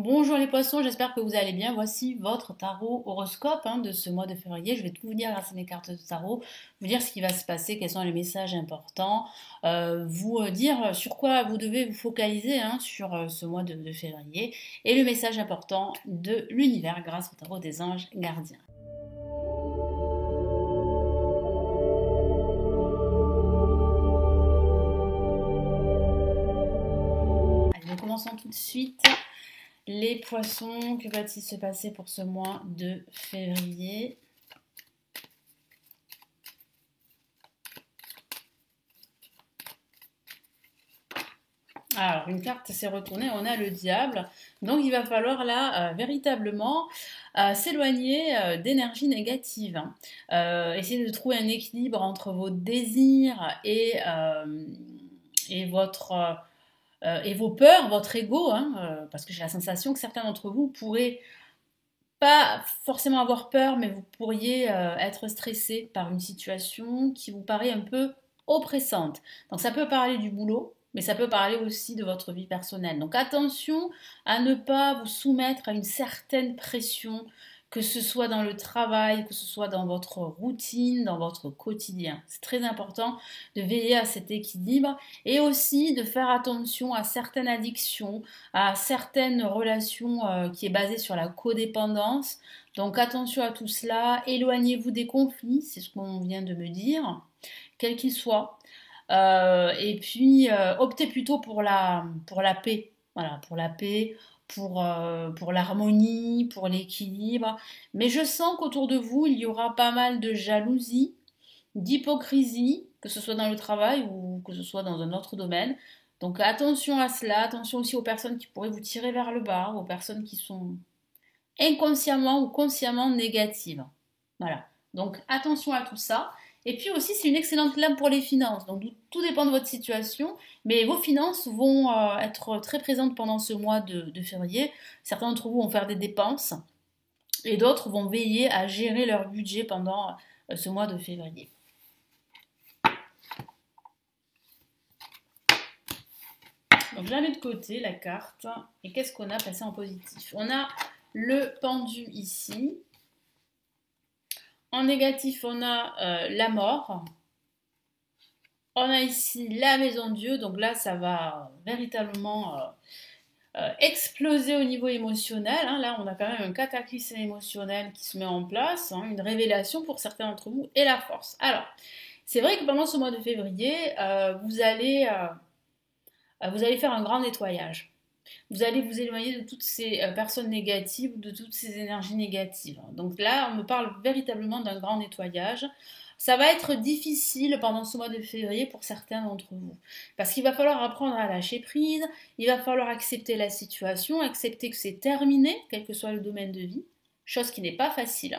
Bonjour les poissons, j'espère que vous allez bien. Voici votre tarot horoscope de ce mois de février. Je vais tout vous dire grâce à mes cartes de tarot, vous dire ce qui va se passer, quels sont les messages importants, vous dire sur quoi vous devez vous focaliser sur ce mois de février et le message important de l'univers grâce au tarot des anges gardiens. Allez, nous commençons tout de suite. Les poissons, que va-t-il se passer pour ce mois de février? Alors, une carte s'est retournée, on a le diable. Donc, il va falloir là, véritablement, s'éloigner d'énergie négative. Essayer de trouver un équilibre entre vos désirs et et vos peurs, votre ego, parce que j'ai la sensation que certains d'entre vous pourraient pas forcément avoir peur, mais vous pourriez être stressé par une situation qui vous paraît un peu oppressante. Donc ça peut parler du boulot, mais ça peut parler aussi de votre vie personnelle. Donc attention à ne pas vous soumettre à une certaine pression, que ce soit dans le travail, que ce soit dans votre routine, dans votre quotidien. C'est très important de veiller à cet équilibre et aussi de faire attention à certaines addictions, à certaines relations qui est basée sur la codépendance. Donc attention à tout cela, éloignez-vous des conflits, c'est ce qu'on vient de me dire, quels qu'ils soient. Et puis optez plutôt pour la paix, voilà, pour la paix, pour l'harmonie, pour l'équilibre. Mais je sens qu'autour de vous, il y aura pas mal de jalousie, d'hypocrisie, que ce soit dans le travail ou que ce soit dans un autre domaine. Donc attention à cela, attention aussi aux personnes qui pourraient vous tirer vers le bas, aux personnes qui sont inconsciemment ou consciemment négatives. Voilà. Donc attention à tout ça. Et puis aussi, c'est une excellente lame pour les finances. Donc tout dépend de votre situation, mais vos finances vont être très présentes pendant ce mois de février. Certains d'entre vous vont faire des dépenses et d'autres vont veiller à gérer leur budget pendant ce mois de février. Donc je la mets de côté, la carte. Et qu'est-ce qu'on a passé en positif? On a le pendu ici. En négatif, on a la mort. On a ici la maison de Dieu. Donc là, ça va véritablement exploser au niveau émotionnel. Là, on a quand même un cataclysme émotionnel qui se met en place, une révélation pour certains d'entre vous et la force. Alors, c'est vrai que pendant ce mois de février, vous allez faire un grand nettoyage. Vous allez vous éloigner de toutes ces personnes négatives, de toutes ces énergies négatives. Donc là, on me parle véritablement d'un grand nettoyage. Ça va être difficile pendant ce mois de février pour certains d'entre vous. Parce qu'il va falloir apprendre à lâcher prise, il va falloir accepter la situation, accepter que c'est terminé, quel que soit le domaine de vie, chose qui n'est pas facile.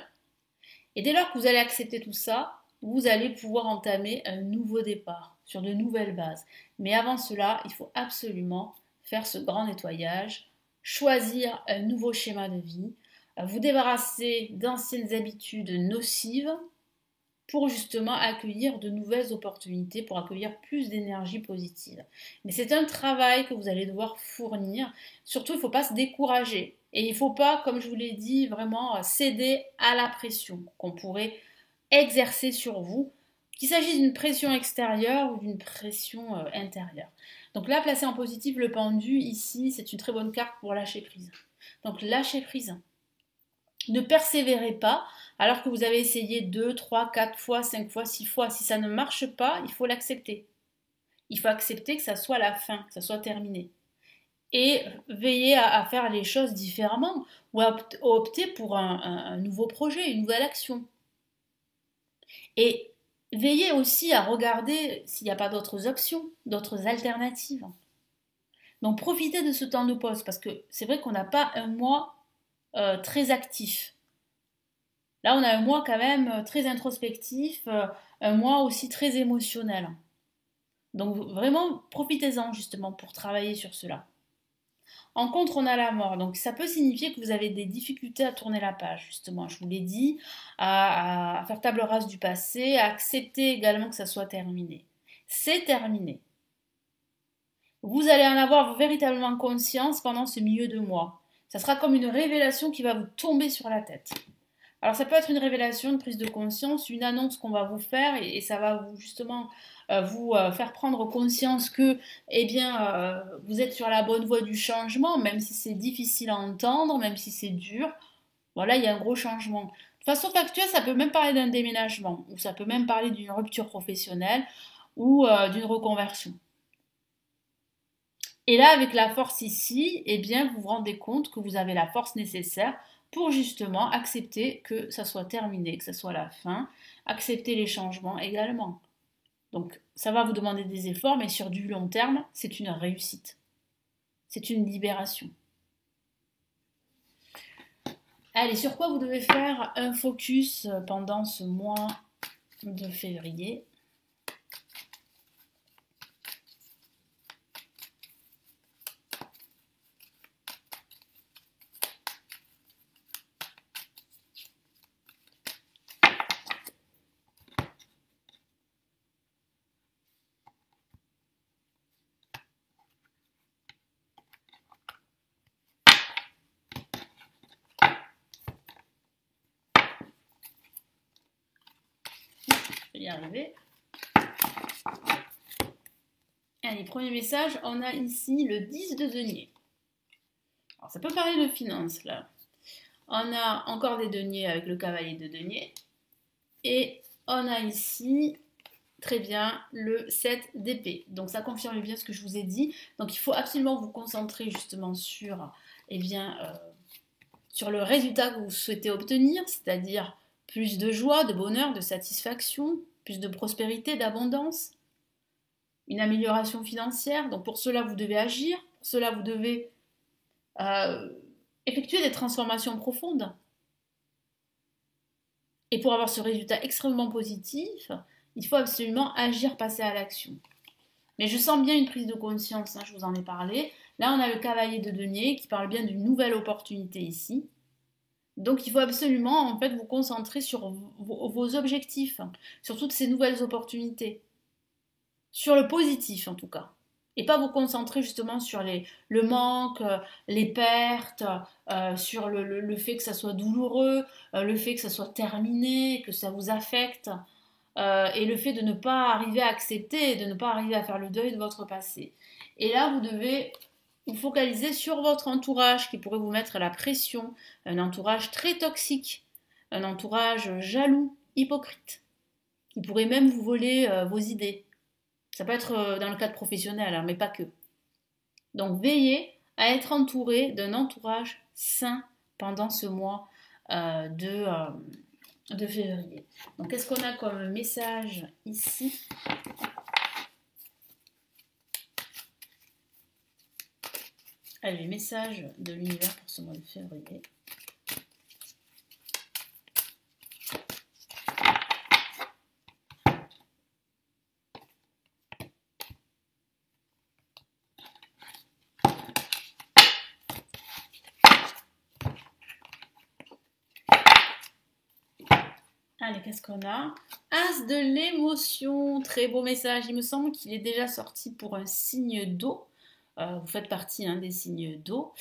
Et dès lors que vous allez accepter tout ça, vous allez pouvoir entamer un nouveau départ sur de nouvelles bases. Mais avant cela, il faut absolument faire ce grand nettoyage, choisir un nouveau schéma de vie, vous débarrasser d'anciennes habitudes nocives pour justement accueillir de nouvelles opportunités, pour accueillir plus d'énergie positive. Mais c'est un travail que vous allez devoir fournir. Surtout, il ne faut pas se décourager. Et il ne faut pas, comme je vous l'ai dit, vraiment céder à la pression qu'on pourrait exercer sur vous, qu'il s'agisse d'une pression extérieure ou d'une pression intérieure. Donc là, placé en positif, le pendu, ici, c'est une très bonne carte pour lâcher prise. Donc lâchez prise. Ne persévérez pas alors que vous avez essayé 2, 3, 4 fois, 5 fois, 6 fois. Si ça ne marche pas, il faut l'accepter. Il faut accepter que ça soit la fin, que ça soit terminé. Et veiller à faire les choses différemment ou à opter pour un nouveau projet, une nouvelle action. Et veillez aussi à regarder s'il n'y a pas d'autres options, d'autres alternatives. Donc profitez de ce temps de pause parce que c'est vrai qu'on n'a pas un mois très actif. Là, on a un mois quand même très introspectif, un mois aussi très émotionnel. Donc vraiment, profitez-en justement pour travailler sur cela. En contre, on a la mort. Donc ça peut signifier que vous avez des difficultés à tourner la page, justement. Je vous l'ai dit, à faire table rase du passé, à accepter également que ça soit terminé. C'est terminé. Vous allez en avoir véritablement conscience pendant ce milieu de mois. Ça sera comme une révélation qui va vous tomber sur la tête. Alors ça peut être une révélation, une prise de conscience, une annonce qu'on va vous faire et ça va vous justement vous faire prendre conscience que eh bien, vous êtes sur la bonne voie du changement, même si c'est difficile à entendre, même si c'est dur. Voilà, il y a un gros changement. De façon factuelle, ça peut même parler d'un déménagement, ou ça peut même parler d'une rupture professionnelle ou d'une reconversion. Et là, avec la force ici, eh bien, vous vous rendez compte que vous avez la force nécessaire pour justement accepter que ça soit terminé, que ça soit la fin, accepter les changements également. Donc, ça va vous demander des efforts, mais sur du long terme, c'est une réussite. C'est une libération. Allez, sur quoi vous devez faire un focus pendant ce mois de février? Je vais y arriver. Allez, premier message, on a ici le 10 de denier. Alors, ça peut parler de finances, là. On a encore des deniers avec le cavalier de denier. Et on a ici, très bien, le 7 d'épée. Donc, ça confirme bien ce que je vous ai dit. Donc, il faut absolument vous concentrer justement sur, eh bien, sur le résultat que vous souhaitez obtenir, c'est-à-dire plus de joie, de bonheur, de satisfaction, plus de prospérité, d'abondance, une amélioration financière. Donc pour cela, vous devez agir, pour cela, vous devez effectuer des transformations profondes. Et pour avoir ce résultat extrêmement positif, il faut absolument agir, passer à l'action. Mais je sens bien une prise de conscience, hein, je vous en ai parlé. Là, on a le cavalier de denier qui parle bien d'une nouvelle opportunité ici. Donc il faut absolument en fait vous concentrer sur vos objectifs, sur toutes ces nouvelles opportunités, sur le positif en tout cas. Et pas vous concentrer justement sur le manque, les pertes, sur le fait que ça soit douloureux, le fait que ça soit terminé, que ça vous affecte, et le fait de ne pas arriver à accepter, de ne pas arriver à faire le deuil de votre passé. Et là, vous devez vous focaliser sur votre entourage qui pourrait vous mettre la pression, un entourage très toxique, un entourage jaloux, hypocrite, qui pourrait même vous voler vos idées. Ça peut être dans le cadre professionnel, hein, mais pas que. Donc veillez à être entouré d'un entourage sain pendant ce mois de février. Donc qu'est-ce qu'on a comme message ici? Allez, message de l'univers pour ce mois de février. Allez, qu'est-ce qu'on a? As de l'émotion, très beau message. Il me semble qu'il est déjà sorti pour un signe d'eau. Vous faites partie des signes d'eau.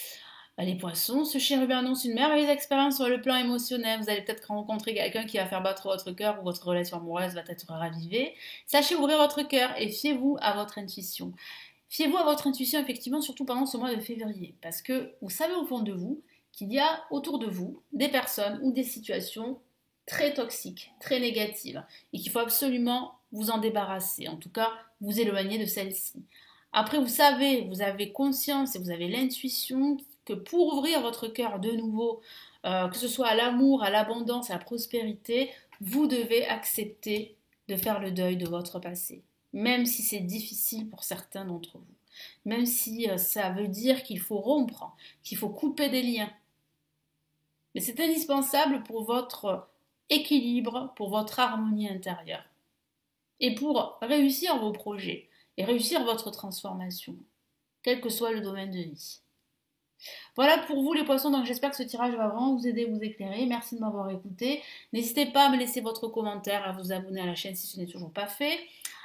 Les poissons, ce chérubin annonce une merveilleuse expérience sur le plan émotionnel. Vous allez peut-être rencontrer quelqu'un qui va faire battre votre cœur ou votre relation amoureuse va être ravivée. Sachez ouvrir votre cœur et fiez-vous à votre intuition. Fiez-vous à votre intuition effectivement, surtout pendant ce mois de février. Parce que vous savez au fond de vous qu'il y a autour de vous des personnes ou des situations très toxiques, très négatives, et qu'il faut absolument vous en débarrasser, en tout cas vous éloigner de celles-ci. Après, vous savez, vous avez conscience et vous avez l'intuition que pour ouvrir votre cœur de nouveau, que ce soit à l'amour, à l'abondance, à la prospérité, vous devez accepter de faire le deuil de votre passé, même si c'est difficile pour certains d'entre vous, même si ça veut dire qu'il faut rompre, qu'il faut couper des liens. Mais c'est indispensable pour votre équilibre, pour votre harmonie intérieure et pour réussir vos projets et réussir votre transformation, quel que soit le domaine de vie. Voilà pour vous les poissons, donc j'espère que ce tirage va vraiment vous aider, vous éclairer. Merci de m'avoir écouté. N'hésitez pas à me laisser votre commentaire, à vous abonner à la chaîne si ce n'est toujours pas fait,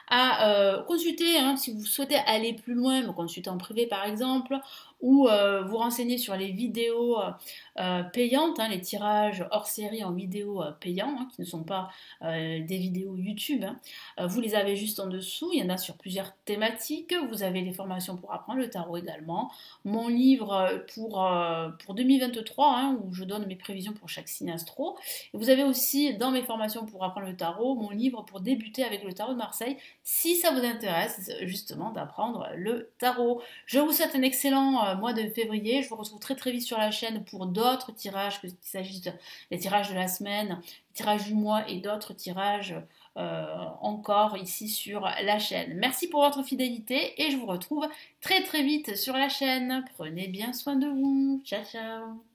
à consulter si vous souhaitez aller plus loin, me consulter en privé par exemple, ou vous renseigner sur les vidéos payantes, hein, les tirages hors série en vidéo payants, hein, qui ne sont pas des vidéos YouTube, hein. Vous les avez juste en dessous, il y en a sur plusieurs thématiques. Vous avez les formations pour apprendre le tarot également. Mon livre pour 2023, hein, où je donne mes prévisions pour chaque signe astro. Et vous avez aussi dans mes formations pour apprendre le tarot, mon livre pour débuter avec le tarot de Marseille, si ça vous intéresse justement d'apprendre le tarot. Je vous souhaite un excellent mois de février. Je vous retrouve très très vite sur la chaîne pour d'autres tirages, qu'il s'agisse des tirages de la semaine, tirages du mois et d'autres tirages encore ici sur la chaîne. Merci pour votre fidélité et je vous retrouve très très vite sur la chaîne. Prenez bien soin de vous. Ciao ciao.